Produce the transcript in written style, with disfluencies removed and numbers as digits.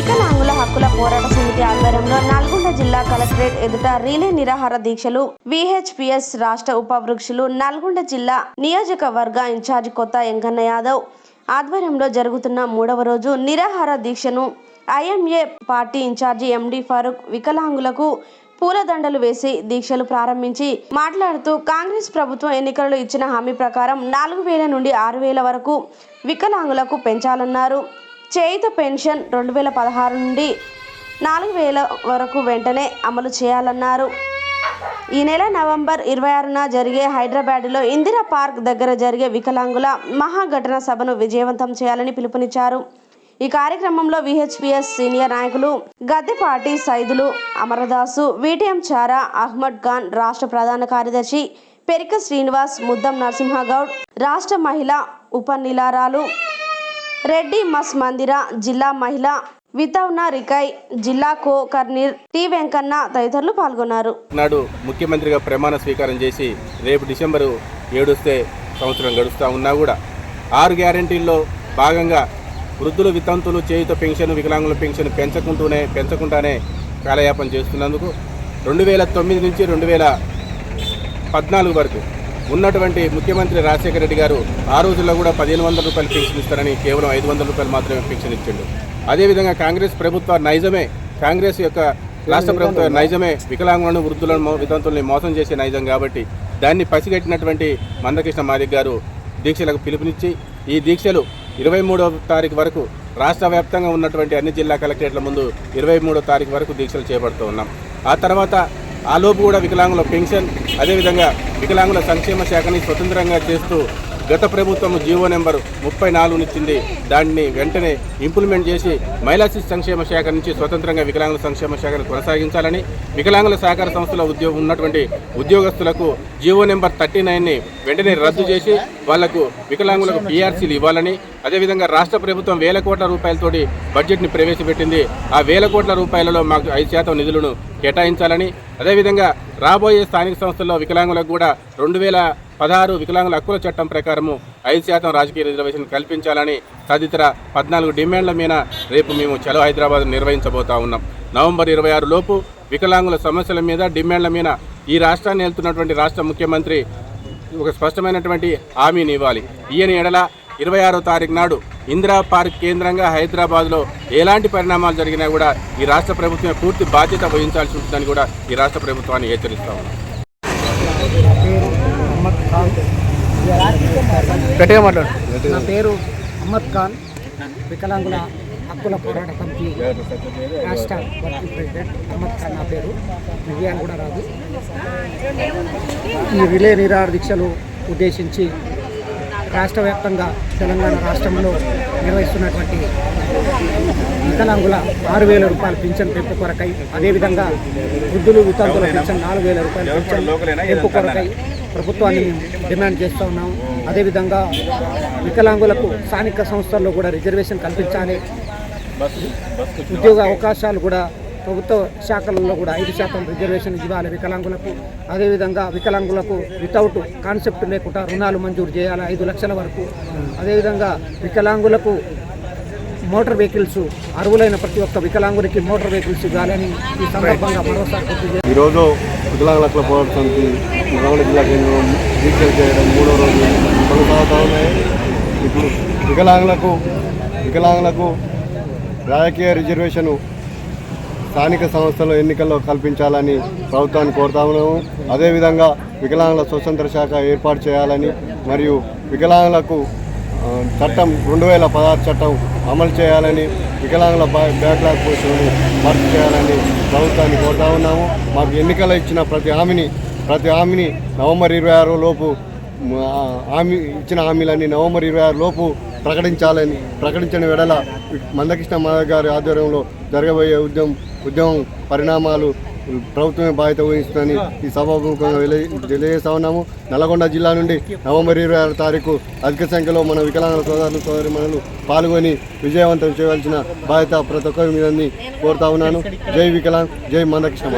వికలాంగుల హక్కుల పోరాట సమితి ఆధ్వర్యంలో నల్గొండ జిల్లా కలెక్టరేట్ ఎదుట రిలే నిరాహార దీక్షలు. విహెచ్పిఎస్ రాష్ట్ర ఉపాధ్యక్షులు, నల్గొండ జిల్లా నియోజకవర్గ ఇన్ఛార్జి కొత్త వెంకన్న యాదవ్ ఆధ్వర్యంలో జరుగుతున్న 3వ రోజు నిరాహార దీక్షను ఐఎంఏ పార్టీ ఇన్ఛార్జి ఎండి ఫారూక్ వికలాంగులకు పూలదండలు వేసి దీక్షలు ప్రారంభించి మాట్లాడుతూ, కాంగ్రెస్ ప్రభుత్వం ఎన్నికలలో ఇచ్చిన హామీ ప్రకారం 4000 నుండి 6000 వరకు వికలాంగులకు పెంచాలన్నారు. చేయుత పెన్షన్ 2016 నుండి 4000 వరకు వెంటనే అమలు చేయాలన్నారు. ఈ నెల నవంబర్ 26న జరిగే హైదరాబాద్లో ఇందిరా పార్క్ దగ్గర జరిగే వికలాంగుల మహాఘటన సభను విజయవంతం చేయాలని పిలుపునిచ్చారు. ఈ కార్యక్రమంలో విహెచ్పిఎస్ సీనియర్ నాయకులు గద్దెపాటి సైదులు, అమరదాసు, విటిఎం చారా, అహ్మద్ ఖాన్, రాష్ట్ర ప్రధాన కార్యదర్శి పెరిక శ్రీనివాస్, ముద్దం నరసింహగౌడ్, రాష్ట్ర మహిళా ఉపనిలారాలు రెడ్డి మస్ మందిర, జిల్లా మహిళా వితౌన రికై, జిల్లా కో కర్నీర్ టి వెంకన్న తదితరులు పాల్గొన్నారు. నాడు ముఖ్యమంత్రిగా ప్రమాణ స్వీకారం చేసి రేపు డిసెంబరు 7 వస్తే సంవత్సరం గడుస్తూ ఉన్నా కూడా 6 గ్యారంటీల్లో భాగంగా వృద్ధులు, వితంతులు, చేయుత పెన్షన్, వికలాంగుల పెన్షన్ పెంచకుండానే కాలయాపన చేస్తున్నందుకు 2009 నుంచి 2014 వరకు ఉన్నటువంటి ముఖ్యమంత్రి రాజశేఖర రెడ్డి గారు ఆ రోజుల్లో కూడా 1500 రూపాయలు పెన్షన్ ఇస్తారని కేవలం 500 రూపాయలు మాత్రమే పెన్షన్ ఇచ్చిండు. అదేవిధంగా కాంగ్రెస్ ప్రభుత్వ నైజమే, కాంగ్రెస్ యొక్క రాష్ట్ర ప్రభుత్వ నైజమే వికలాంగులను, వృద్ధులను, వితంతుల్ని మోసం చేసే నైజం కాబట్టి దాన్ని పసిగట్టినటువంటి మందకృష్ణ మాదిక్ గారు దీక్షలకు పిలుపునిచ్చి ఈ దీక్షలు 23వ తారీఖు వరకు రాష్ట్ర వ్యాప్తంగా ఉన్నటువంటి అన్ని జిల్లా కలెక్టరేట్ల ముందు 23వ తారీఖు వరకు దీక్షలు చేపడుతూ ఉన్నాం. ఆ తర్వాత ఆలోపు కూడా వికలాంగుల పెన్షన్, అదేవిధంగా వికలాంగుల సంక్షేమ శాఖని స్వతంత్రంగా చేస్తూ గత ప్రభుత్వం జీవో నెంబర్ 34 ఇచ్చింది. దాన్ని వెంటనే ఇంప్లిమెంట్ చేసి మహిళా శిశు సంక్షేమ శాఖ నుంచి స్వతంత్రంగా వికలాంగుల సంక్షేమ శాఖను కొనసాగించాలని, వికలాంగుల సహకార సంస్థలో ఉన్నటువంటి ఉద్యోగస్తులకు జీవో నెంబర్ 39ని వెంటనే రద్దు చేసి వాళ్లకు వికలాంగులకు PRCలు ఇవ్వాలని, అదేవిధంగా రాష్ట్ర ప్రభుత్వం 1000 కోట్ల రూపాయలతోటి బడ్జెట్ని ప్రవేశపెట్టింది. ఆ 1000 కోట్ల రూపాయలలో మాకు 5% నిధులను కేటాయించాలని, అదేవిధంగా రాబోయే స్థానిక సంస్థల్లో వికలాంగులకు కూడా 2016 వికలాంగుల హక్కుల చట్టం ప్రకారము 5% రాజకీయ రిజర్వేషన్ కల్పించాలని తదితర 14 డిమాండ్ల మీద రేపు మేము చలో హైదరాబాద్ నిర్వహించబోతా ఉన్నాం. నవంబర్ 26 లోపు వికలాంగుల సమస్యల మీద, డిమాండ్ల మీద ఈ రాష్ట్రాన్ని వెళ్తున్నటువంటి రాష్ట్ర ముఖ్యమంత్రి ఒక స్పష్టమైనటువంటి హామీని ఇవ్వాలి. ఈయన ఎడల 26వ తారీఖు నాడు ఇందిరా పార్క్ కేంద్రంగా హైదరాబాద్లో ఎలాంటి పరిణామాలు జరిగినా కూడా ఈ రాష్ట్ర ప్రభుత్వమే పూర్తి బాధ్యత వహించాల్సి ఉంటుందని కూడా ఈ రాష్ట్ర ప్రభుత్వాన్ని హెచ్చరిస్తా ఉన్నాం. నా పేరు అహ్మద్ ఖాన్, వికలాంగుల హక్కుల పోరాట సమితి రాష్ట్ర వర్కింగ్ ప్రెసిడెంట్ అహ్మద్ ఖాన్ నా పేరు. విజయాన్ని కూడా రాదు. ఈ రిలే నిరాహార దీక్షలు ఉద్దేశించి రాష్ట్ర వ్యాప్తంగా తెలంగాణ రాష్ట్రంలో నిర్వహిస్తున్నటువంటి వికలాంగుల 6000 రూపాయల పింఛన్ పెంపు కొరకై, అదేవిధంగా వృద్ధులు, వితంతుల పింఛన్ 4000 రూపాయల పింఛన్ పెంపు కొరకై ప్రభుత్వాన్ని డిమాండ్ చేస్తూ ఉన్నాము. అదేవిధంగా వికలాంగులకు స్థానిక సంస్థల్లో కూడా రిజర్వేషన్ కల్పించాలి. ఉద్యోగ అవకాశాలు కూడా ప్రభుత్వ శాఖలలో కూడా 5% రిజర్వేషన్ ఇవ్వాలి వికలాంగులకు. అదేవిధంగా వికలాంగులకు వితౌట్ కాన్సెప్ట్ లేకుండా రుణాలు మంజూరు చేయాలి 5 లక్షల వరకు. అదేవిధంగా వికలాంగులకు మోటార్ వెహికల్స్, అర్హులైన ప్రతి ఒక్క వికలాంగునికి మోటార్ వెహికల్స్ ఇవ్వాలని ఈ సందర్భంగా మరోసారి గుర్తు చేయాలి. ఈరోజు వికలాంగుల హక్కుల పోరాట సమితి నల్గొండ జిల్లా కేంద్రం దీక్షలు చేయడం 3వ రోజు కొనసాగుతూ ఉన్నాయి. ఇప్పుడు వికలాంగులకు రాజకీయ రిజర్వేషను స్థానిక సంస్థల ఎన్నికల్లో కల్పించాలని ప్రభుత్వాన్ని కోరుతా ఉన్నాము. అదేవిధంగా వికలాంగుల స్వతంత్ర శాఖ ఏర్పాటు చేయాలని, మరియు వికలాంగులకు చట్టం 2016 చట్టం అమలు చేయాలని, వికలాంగుల బ్యాక్లాగ్ పోస్టులను భర్తీ చేయాలని ప్రభుత్వాన్ని కోరుతా ఉన్నాము. మాకు ఎన్నికల్లో ఇచ్చిన ప్రతి హామీని నవంబర్ 26 లోపు ఇచ్చిన హామీలన్నీ నవంబర్ 26 లోపు ప్రకటించిన వెడల మందకృష్ణ మాదిక్ గారి ఆధ్వర్యంలో జరగబోయే ఉద్యమం పరిణామాలు ప్రభుత్వమే బాధ్యత వహిస్తుందని ఈ సభాముఖంగా తెలియజేస్తా ఉన్నాము. నల్గొండ జిల్లా నుండి నవంబర్ 26 తారీఖు అధిక సంఖ్యలో మన వికలాంగుల సోదరులు పాల్గొని విజయవంతం చేయవలసిన బాధ్యత ప్రతి ఒక్కరి మీద కోరుతా ఉన్నాను. జై వికలాంగ్, జై మందకృష్ణ.